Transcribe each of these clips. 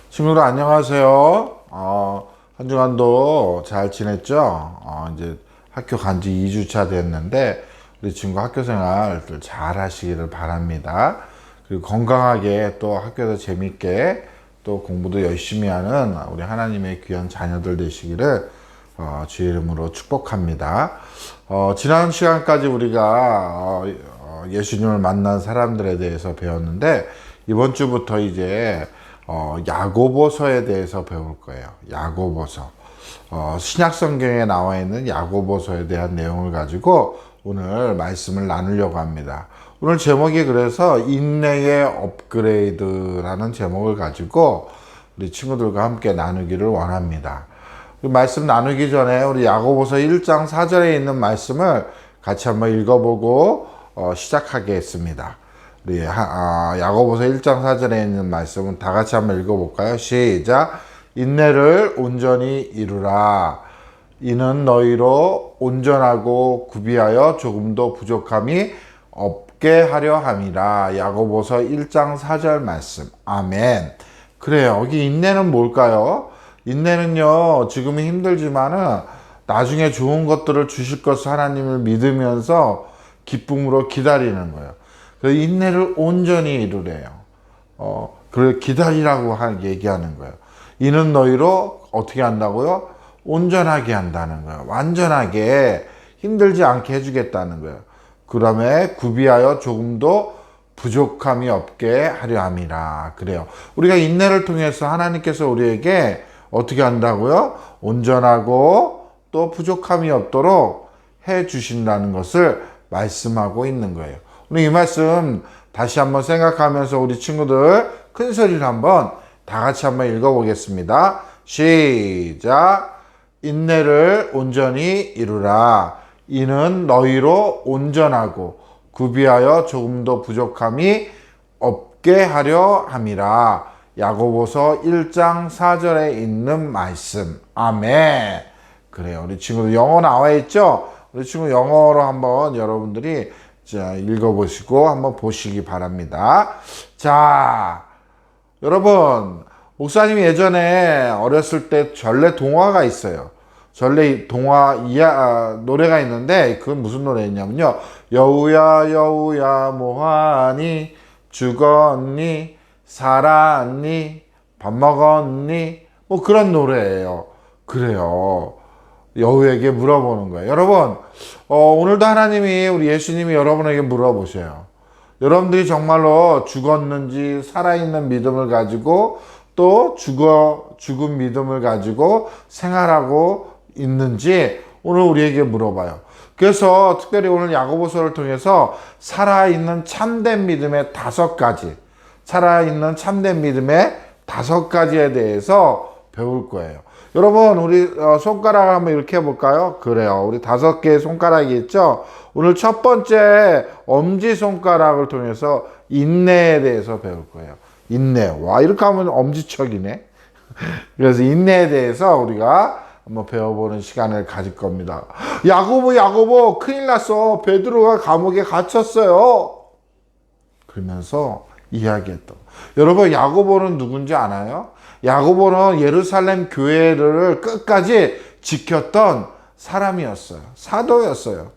친구들 안녕하세요. 한 주간도 잘 지냈죠? 이제 학교 간지 2주차 됐는데 우리 친구 학교 생활들 잘 하시기를 바랍니다. 그리고 건강하게 또 학교에서 재밌게 또 공부도 열심히 하는 우리 하나님의 귀한 자녀들 되시기를 주의 이름으로 축복합니다. 지난 시간까지 우리가 예수님을 만난 사람들에 대해서 배웠는데 이번 주부터 이제 야고보서에 대해서 배울 거예요. 야고보서. 신약 성경에 나와 있는 야고보서에 대한 내용을 가지고 오늘 말씀을 나누려고 합니다. 오늘 제목이 그래서 인내의 업그레이드라는 제목을 가지고 우리 친구들과 함께 나누기를 원합니다. 말씀 나누기 전에 우리 야고보서 1장 4절에 있는 말씀을 같이 한번 읽어보고 시작하겠습니다. 우리 야고보서 1장 4절에 있는 말씀은 다 같이 한번 읽어볼까요? 시작. 인내를 온전히 이루라. 이는 너희로 온전하고 구비하여 조금도 부족함이 없게 하려 함이라. 야고보서 1장 4절 말씀. 아멘. 그래요. 여기 인내는 뭘까요? 인내는요, 지금은 힘들지만은 나중에 좋은 것들을 주실 것을 하나님을 믿으면서 기쁨으로 기다리는 거예요. 그 인내를 온전히 이루래요. 그걸 기다리라고 얘기하는 거예요. 이는 너희로 어떻게 한다고요? 온전하게 한다는 거예요. 완전하게 힘들지 않게 해주겠다는 거예요. 그다음에 구비하여 조금도 부족함이 없게 하려 함이라. 그래요. 우리가 인내를 통해서 하나님께서 우리에게 어떻게 한다고요? 온전하고 또 부족함이 없도록 해 주신다는 것을 말씀하고 있는 거예요. 오늘 이 말씀 다시 한번 생각하면서 우리 친구들 큰 소리를 한번 다 같이 한번 읽어보겠습니다. 시작. 인내를 온전히 이루라. 이는 너희로 온전하고 구비하여 조금도 부족함이 없게 하려 함이라. 야고보서 1장 4절에 있는 말씀. 아멘. 그래요. 우리 친구들 영어 나와 있죠? 우리 친구 영어로 한번 여러분들이 읽어보시고 한번 보시기 바랍니다. 자, 여러분, 목사님이 예전에 어렸을 때 전래 동화가 있어요. 전래 동화 노래가 있는데 그건 무슨 노래였냐면요. 여우야 여우야 뭐하니 죽었니 살았니 밥 먹었니 뭐 그런 노래예요. 그래요. 여우에게 물어보는 거예요. 여러분, 오늘도 하나님이 우리 예수님이 여러분에게 물어보셔요. 여러분들이 정말로 죽었는지 살아있는 믿음을 가지고 또 죽은 믿음을 가지고 생활하고 있는지 오늘 우리에게 물어봐요. 그래서 특별히 오늘 야고보서를 통해서 살아있는 참된 믿음의 5가지, 살아있는 참된 믿음의 5가지에 대해서 배울 거예요. 여러분, 우리 손가락을 한번 이렇게 해볼까요? 그래요. 우리 5개의 손가락이 있죠? 오늘 첫 번째 엄지손가락을 통해서 인내에 대해서 배울 거예요. 인내. 와, 이렇게 하면 엄지척이네. 그래서 인내에 대해서 우리가 한번 배워보는 시간을 가질 겁니다. 야고보, 큰일 났어. 베드로가 감옥에 갇혔어요. 그러면서 이야기했던. 여러분, 야고보는 누군지 아나요? 야고보는 예루살렘 교회를 끝까지 지켰던 사람이었어요. 사도였어요.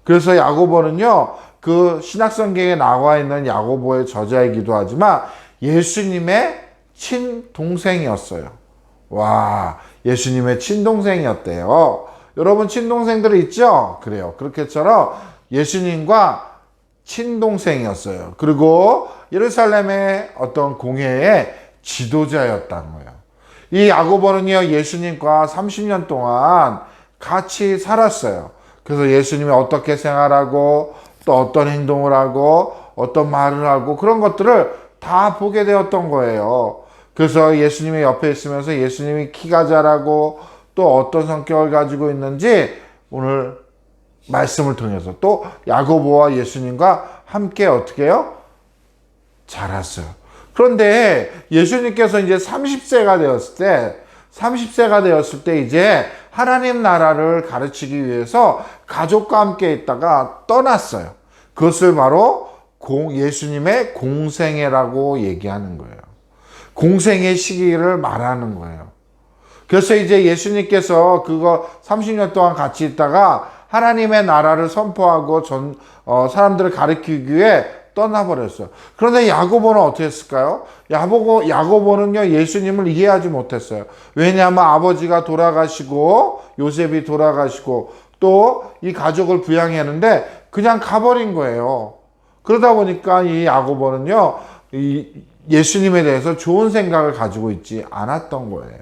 그래서 야고보는요, 그 신약성경에 나와 있는 야고보의 저자이기도 하지만 예수님의 친동생이었어요. 와, 예수님의 친동생이었대요. 여러분, 친동생들 있죠? 그래요. 그렇게처럼 예수님과 친동생이었어요. 그리고 예루살렘의 어떤 공회의 지도자였다는 거예요. 이 야고보는요, 예수님과 30년 동안 같이 살았어요. 그래서 예수님이 어떻게 생활하고 또 어떤 행동을 하고 어떤 말을 하고 그런 것들을 다 보게 되었던 거예요. 그래서 예수님의 옆에 있으면서 예수님이 키가 자라고 또 어떤 성격을 가지고 있는지 오늘 말씀을 통해서 또 야고보와 예수님과 함께 어떻게 해요? 자랐어요. 그런데 예수님께서 이제 30세가 되었을 때 이제 하나님 나라를 가르치기 위해서 가족과 함께 있다가 떠났어요. 그것을 바로 예수님의 공생애라고 얘기하는 거예요. 공생의 시기를 말하는 거예요. 그래서 이제 예수님께서 그거 30년 동안 같이 있다가 하나님의 나라를 선포하고 사람들을 가르치기 위해 떠나버렸어요. 그런데 야고보는 어떻게 했을까요? 야고보는요, 예수님을 이해하지 못했어요. 왜냐하면 아버지가 돌아가시고, 요셉이 돌아가시고, 또 이 가족을 부양했는데, 그냥 가버린 거예요. 그러다 보니까 이 야고보는요, 예수님에 대해서 좋은 생각을 가지고 있지 않았던 거예요.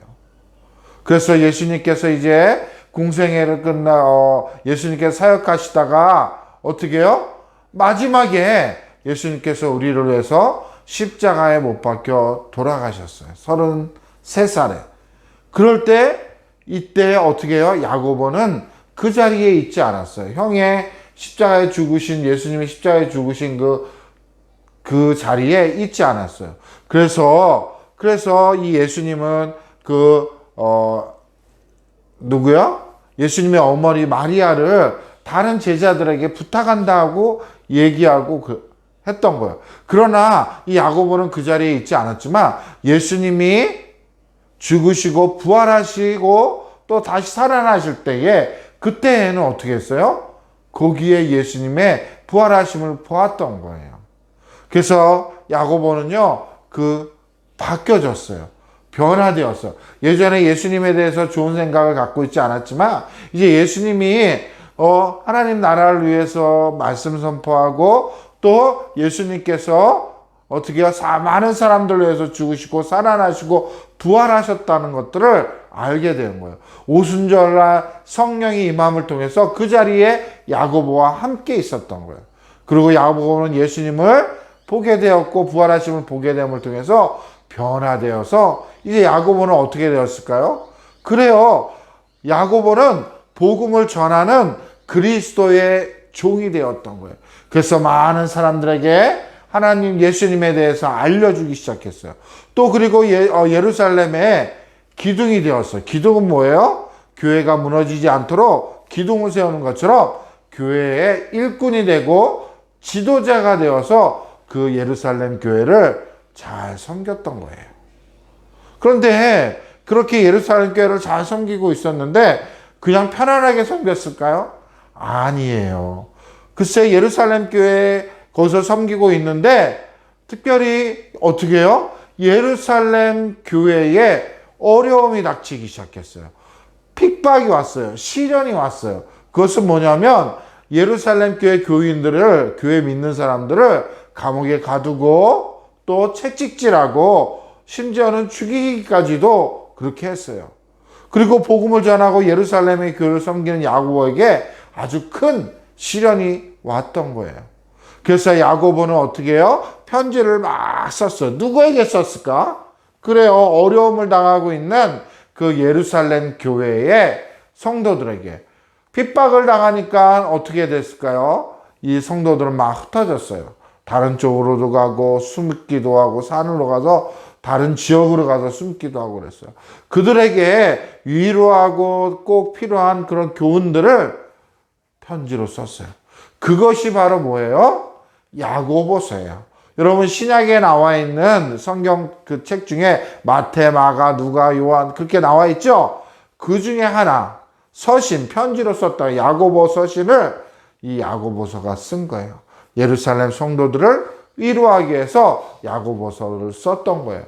그래서 예수님께서 이제 공생애를 예수님께서 사역하시다가 어떻게 해요? 마지막에 예수님께서 우리를 위해서 십자가에 못 박혀 돌아가셨어요. 33살에. 그럴 때 이때 어떻게 해요? 야고보는 그 자리에 있지 않았어요. 형의 십자가에 죽으신 예수님이 십자가에 죽으신 그 자리에 있지 않았어요. 그래서 이 예수님은 누구야? 예수님의 어머니 마리아를 다른 제자들에게 부탁한다고 얘기하고 했던 거예요. 그러나 이 야고보는 그 자리에 있지 않았지만 예수님이 죽으시고 부활하시고 또 다시 살아나실 때에 그때에는 어떻게 했어요? 거기에 예수님의 부활하심을 보았던 거예요. 그래서 야고보는요, 바뀌어졌어요. 변화되었어요. 예전에 예수님에 대해서 좋은 생각을 갖고 있지 않았지만, 이제 예수님이, 하나님 나라를 위해서 말씀 선포하고, 또 예수님께서 어떻게 해요? 많은 사람들을 위해서 죽으시고, 살아나시고, 부활하셨다는 것들을 알게 되는 거예요. 오순절날 성령이 임함을 통해서 그 자리에 야고보와 함께 있었던 거예요. 그리고 야고보는 예수님을 보게 되었고 부활하심을 보게 됨을 통해서 변화되어서 이제 야고보는 어떻게 되었을까요? 그래요. 야고보는 복음을 전하는 그리스도의 종이 되었던 거예요. 그래서 많은 사람들에게 하나님 예수님에 대해서 알려주기 시작했어요. 또 그리고 예루살렘에 기둥이 되었어요. 기둥은 뭐예요? 교회가 무너지지 않도록 기둥을 세우는 것처럼 교회의 일꾼이 되고 지도자가 되어서 그 예루살렘 교회를 잘 섬겼던 거예요. 그런데 그렇게 예루살렘 교회를 잘 섬기고 있었는데 그냥 편안하게 섬겼을까요? 아니에요. 글쎄 예루살렘 교회 거기서 섬기고 있는데 특별히 어떻게 해요? 예루살렘 교회에 어려움이 닥치기 시작했어요. 핍박이 왔어요. 시련이 왔어요. 그것은 뭐냐면 예루살렘 교회 교인들을, 교회 믿는 사람들을 감옥에 가두고 또 채찍질하고 심지어는 죽이기까지도 그렇게 했어요. 그리고 복음을 전하고 예루살렘의 교회를 섬기는 야고보에게 아주 큰 시련이 왔던 거예요. 그래서 야고보는 어떻게 해요? 편지를 막 썼어요. 누구에게 썼을까? 그래요. 어려움을 당하고 있는 그 예루살렘 교회의 성도들에게. 핍박을 당하니까 어떻게 됐을까요? 이 성도들은 막 흩어졌어요. 다른 쪽으로도 가고 숨기도 하고 산으로 가서 다른 지역으로 가서 숨기도 하고 그랬어요. 그들에게 위로하고 꼭 필요한 그런 교훈들을 편지로 썼어요. 그것이 바로 뭐예요? 야고보서예요. 여러분 신약에 나와 있는 성경 그 책 중에 마태, 마가, 누가, 요한 그렇게 나와 있죠? 그 중에 하나 서신, 편지로 썼던 야고보 서신을 이 야고보서가 쓴 거예요. 예루살렘 성도들을 위로하기 위해서 야고보서를 썼던 거예요.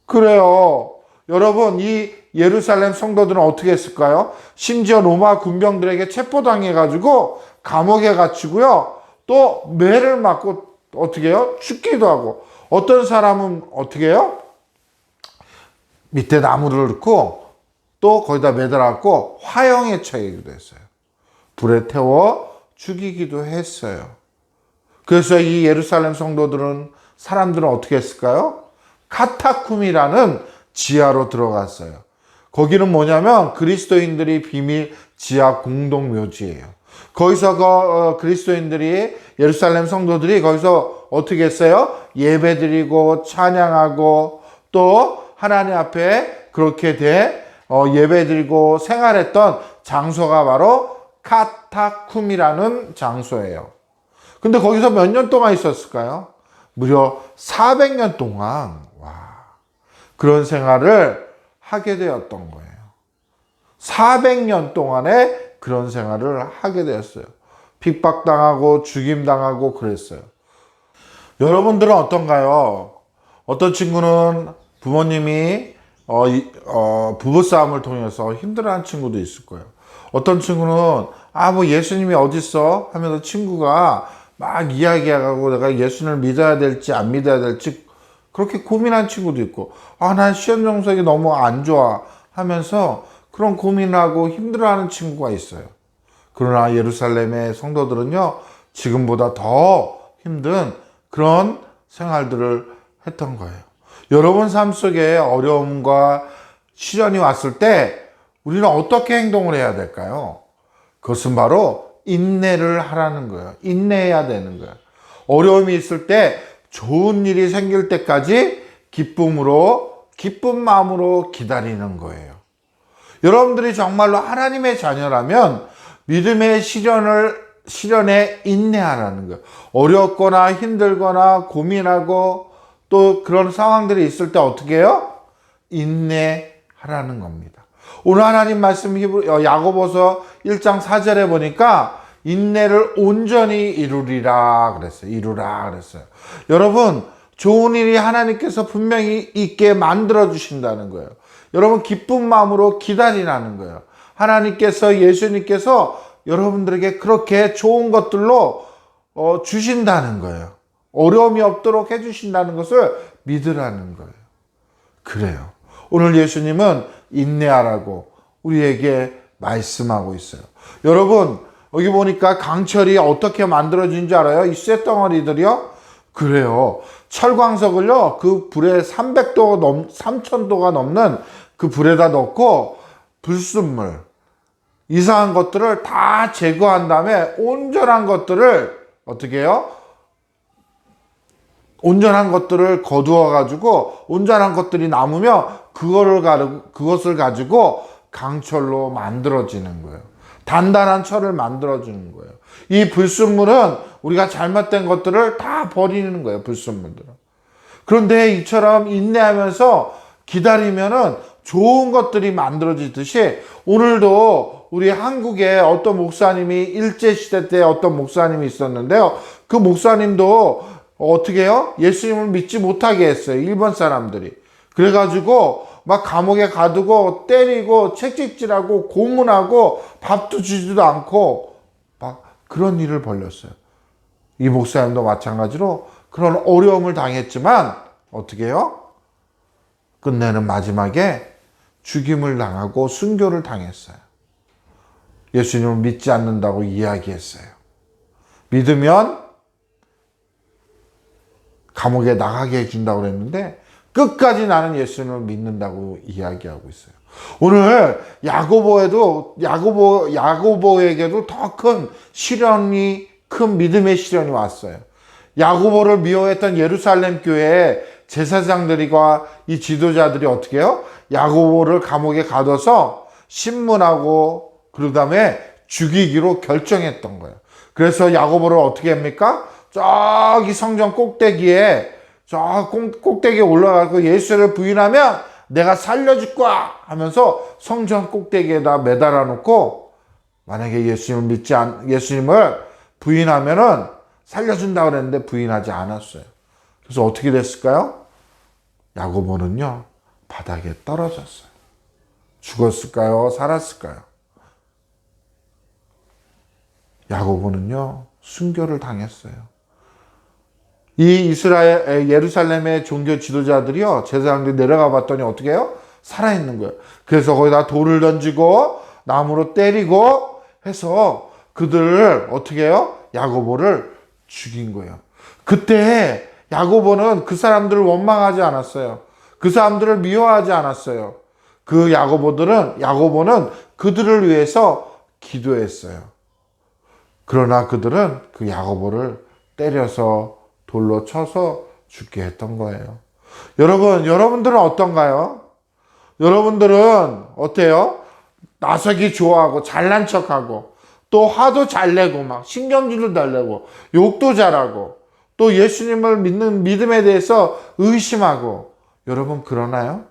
그래요. 여러분 이 예루살렘 성도들은 어떻게 했을까요? 심지어 로마 군병들에게 체포당해가지고 감옥에 갇히고요. 또 매를 맞고 어떻게 해요? 죽기도 하고. 어떤 사람은 어떻게 해요? 밑에 나무를 넣고 또 거기다 매달아갖고 화형에 처하기도 했어요. 불에 태워 죽이기도 했어요. 그래서 이 예루살렘 성도들은 사람들은 어떻게 했을까요? 카타쿰이라는 지하로 들어갔어요. 거기는 뭐냐면 그리스도인들이 비밀 지하 공동묘지예요. 거기서 그리스도인들이 예루살렘 성도들이 거기서 어떻게 했어요? 예배드리고 찬양하고 또 하나님 앞에 그렇게 예배드리고 생활했던 장소가 바로 카타쿰이라는 장소예요. 근데 거기서 몇 년 동안 있었을까요? 무려 400년 동안. 와. 그런 생활을 하게 되었던 거예요. 400년 동안에 그런 생활을 하게 되었어요. 핍박당하고 죽임당하고 그랬어요. 여러분들은 어떤가요? 어떤 친구는 부모님이 부부싸움을 통해서 힘들어하는 친구도 있을 거예요. 어떤 친구는 뭐 예수님이 어딨어? 하면서 친구가 막 이야기하고 내가 예수님을 믿어야 될지 안 믿어야 될지 그렇게 고민한 친구도 있고, 난 시험 정석이 너무 안 좋아 하면서 그런 고민하고 힘들어하는 친구가 있어요. 그러나 예루살렘의 성도들은요, 지금보다 더 힘든 그런 생활들을 했던 거예요. 여러분 삶 속에 어려움과 시련이 왔을 때 우리는 어떻게 행동을 해야 될까요? 그것은 바로 인내를 하라는 거예요. 인내해야 되는 거예요. 어려움이 있을 때 좋은 일이 생길 때까지 기쁜 마음으로 기다리는 거예요. 여러분들이 정말로 하나님의 자녀라면 믿음의 시련에 인내하라는 거예요. 어렵거나 힘들거나 고민하고 또 그런 상황들이 있을 때 어떻게 해요? 인내하라는 겁니다. 오늘 하나님 말씀 야고보서 1장 4절에 보니까 인내를 온전히 이루라 그랬어요. 여러분, 좋은 일이 하나님께서 분명히 있게 만들어 주신다는 거예요. 여러분, 기쁜 마음으로 기다리라는 거예요. 하나님께서, 예수님께서 여러분들에게 그렇게 좋은 것들로 주신다는 거예요. 어려움이 없도록 해주신다는 것을 믿으라는 거예요. 그래요. 오늘 예수님은 인내하라고 우리에게 말씀하고 있어요. 여러분, 여기 보니까 강철이 어떻게 만들어진지 알아요? 이 쇳덩어리들이요? 그래요. 철광석을요, 그 불에 3000도가 넘는 그 불에다 넣고 불순물, 이상한 것들을 다 제거한 다음에 온전한 것들을 어떻게 해요? 온전한 것들을 거두어 가지고 온전한 것들이 남으면 그것을 가지고 강철로 만들어지는 거예요. 단단한 철을 만들어주는 거예요. 이 불순물은 우리가 잘못된 것들을 다 버리는 거예요. 불순물들은. 그런데 이처럼 인내하면서 기다리면은 좋은 것들이 만들어지듯이 오늘도 우리 한국에 어떤 목사님이 일제시대 때 어떤 목사님이 있었는데요. 그 목사님도 어떻게 해요? 예수님을 믿지 못하게 했어요. 일본 사람들이. 그래가지고 막 감옥에 가두고 때리고 채찍질하고 고문하고 밥도 주지도 않고 막 그런 일을 벌였어요. 이 목사님도 마찬가지로 그런 어려움을 당했지만 어떻게 해요? 끝내는 마지막에 죽임을 당하고 순교를 당했어요. 예수님을 믿지 않는다고 이야기했어요. 믿으면 감옥에 나가게 해준다고 그랬는데 끝까지 나는 예수님을 믿는다고 이야기하고 있어요. 오늘 야고보에게도 더 큰 시련이, 큰 믿음의 시련이 왔어요. 야고보를 미워했던 예루살렘 교회의 제사장들과 이 지도자들이 어떻게 해요? 야고보를 감옥에 가둬서 신문하고 그 다음에 죽이기로 결정했던 거예요. 그래서 야고보를 어떻게 합니까? 저기 성전 꼭대기에 올라가고 예수를 부인하면 내가 살려줄 거야 하면서 성전 꼭대기에다 매달아 놓고 만약에 예수님을 부인하면은 살려준다고 그랬는데 부인하지 않았어요. 그래서 어떻게 됐을까요? 야고보는요, 바닥에 떨어졌어요. 죽었을까요? 살았을까요? 야고보는요, 순교를 당했어요. 이 예루살렘의 종교 지도자들이요, 제사장들이 내려가 봤더니 어떻게 해요? 살아있는 거예요. 그래서 거기다 돌을 던지고 나무로 때리고 해서 그들을 어떻게 해요? 야고보를 죽인 거예요. 그때 야고보는 그 사람들을 원망하지 않았어요. 그 사람들을 미워하지 않았어요. 야고보는 그들을 위해서 기도했어요. 그러나 그들은 그 야고보를 때려서 돌로 쳐서 죽게 했던 거예요. 여러분들은 어떤가요? 여러분들은 어때요? 나서기 좋아하고 잘난 척하고 또 화도 잘 내고 막 신경질도 잘 내고 욕도 잘하고 또 예수님을 믿는 믿음에 대해서 의심하고 여러분 그러나요?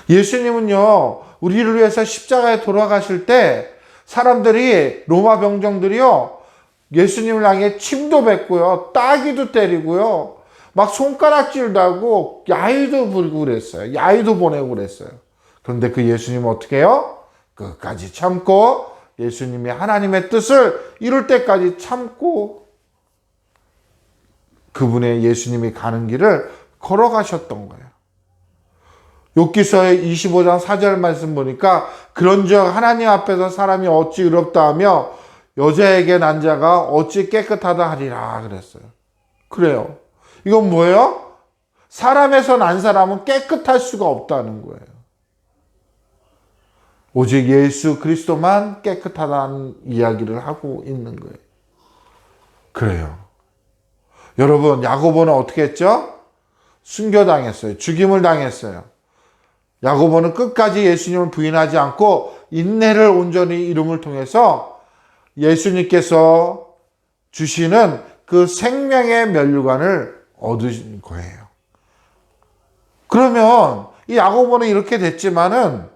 예수님은요, 우리를 위해서 십자가에 돌아가실 때 사람들이, 로마 병정들이요, 예수님을 향해 침도 뱉고요, 따귀도 때리고요, 막 손가락질도 하고 야유도 부리고 그랬어요. 야유도 보내고 그랬어요. 그런데 그 예수님은 어떻게 해요? 끝까지 참고 예수님이 하나님의 뜻을 이룰 때까지 참고 그분의 예수님이 가는 길을 걸어가셨던 거예요. 욥기서의 25장 4절 말씀 보니까 그런즉 하나님 앞에서 사람이 어찌 의롭다 하며 여자에게 난 자가 어찌 깨끗하다 하리라 그랬어요. 그래요. 이건 뭐예요? 사람에서 난 사람은 깨끗할 수가 없다는 거예요. 오직 예수 그리스도만 깨끗하다는 이야기를 하고 있는 거예요. 그래요. 여러분, 야고보는 어떻게 했죠? 순교당했어요. 죽임을 당했어요. 야고보는 끝까지 예수님을 부인하지 않고 인내를 온전히 이룸을 통해서 예수님께서 주시는 그 생명의 면류관을 얻은 거예요. 그러면 이 야고보는 이렇게 됐지만은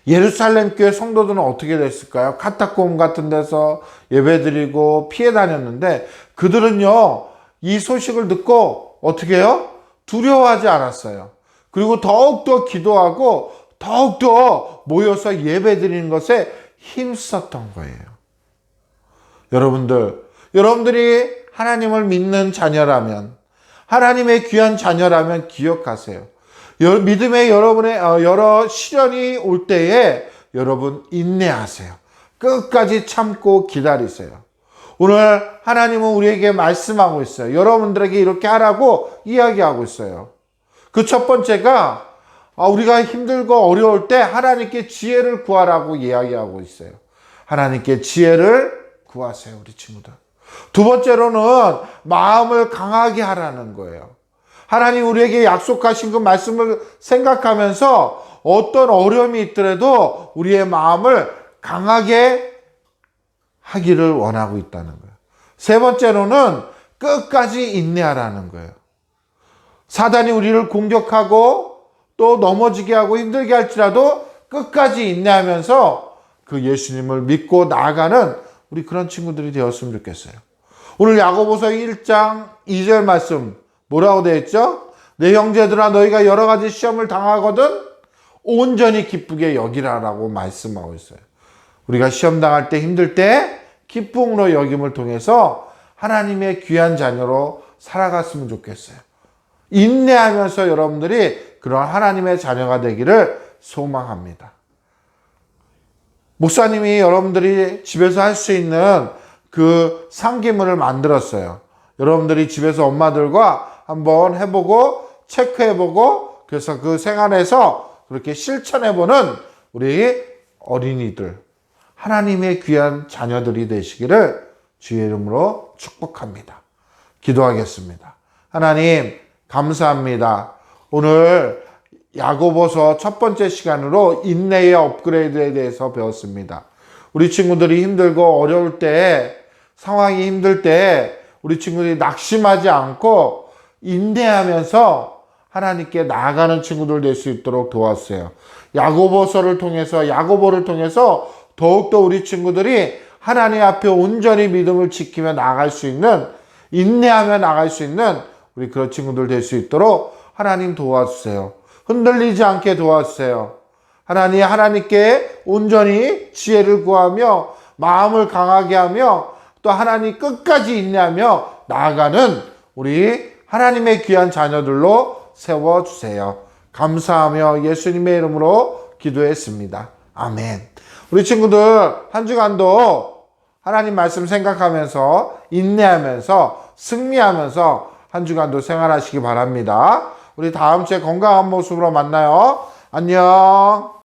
예루살렘 교회 성도들은 어떻게 됐을까요? 카타콤 같은 데서 예배드리고 피해 다녔는데 그들은요, 이 소식을 듣고 어떻게 해요? 두려워하지 않았어요. 그리고 더욱더 기도하고 더욱더 모여서 예배드리는 것에 힘썼던 거예요. 여러분들이 하나님을 믿는 자녀라면, 하나님의 귀한 자녀라면 기억하세요. 믿음의 여러분의 여러 시련이 올 때에 여러분 인내하세요. 끝까지 참고 기다리세요. 오늘 하나님은 우리에게 말씀하고 있어요. 여러분들에게 이렇게 하라고 이야기하고 있어요. 그 첫 번째가 우리가 힘들고 어려울 때 하나님께 지혜를 구하라고 이야기하고 있어요. 하나님께 지혜를 구하세요, 우리 친구들. 두 번째로는 마음을 강하게 하라는 거예요. 하나님 우리에게 약속하신 그 말씀을 생각하면서 어떤 어려움이 있더라도 우리의 마음을 강하게 하기를 원하고 있다는 거예요. 세 번째로는 끝까지 인내하라는 거예요. 사단이 우리를 공격하고 또 넘어지게 하고 힘들게 할지라도 끝까지 인내하면서 그 예수님을 믿고 나아가는 우리 그런 친구들이 되었으면 좋겠어요. 오늘 야고보서 1장 2절 말씀 뭐라고 되어 있죠? 내 형제들아 너희가 여러 가지 시험을 당하거든 온전히 기쁘게 여기라라고 말씀하고 있어요. 우리가 시험 당할 때 힘들 때 기쁨으로 여김을 통해서 하나님의 귀한 자녀로 살아갔으면 좋겠어요. 인내하면서 여러분들이 그런 하나님의 자녀가 되기를 소망합니다. 목사님이 여러분들이 집에서 할 수 있는 그 상기문을 만들었어요. 여러분들이 집에서 엄마들과 한번 해보고 체크해보고 그래서 그 생활에서 그렇게 실천해보는 우리 어린이들, 하나님의 귀한 자녀들이 되시기를 주의 이름으로 축복합니다. 기도하겠습니다. 하나님 감사합니다. 오늘 야고보서 첫 번째 시간으로 인내의 업그레이드에 대해서 배웠습니다. 우리 친구들이 힘들고 어려울 때, 상황이 힘들 때 우리 친구들이 낙심하지 않고 인내하면서 하나님께 나아가는 친구들 될 수 있도록 도왔어요. 야고보를 통해서 더욱더 우리 친구들이 하나님 앞에 온전히 믿음을 지키며 나아갈 수 있는, 인내하며 나아갈 수 있는 우리 그런 친구들 될 수 있도록 하나님 도와주세요. 흔들리지 않게 도와주세요. 하나님께 온전히 지혜를 구하며 마음을 강하게 하며 또 하나님 끝까지 인내하며 나아가는 우리 하나님의 귀한 자녀들로 세워주세요. 감사하며 예수님의 이름으로 기도했습니다. 아멘. 우리 친구들 한 주간도 하나님 말씀 생각하면서 인내하면서 승리하면서 한 주간도 생활하시기 바랍니다. 우리 다음 주에 건강한 모습으로 만나요. 안녕.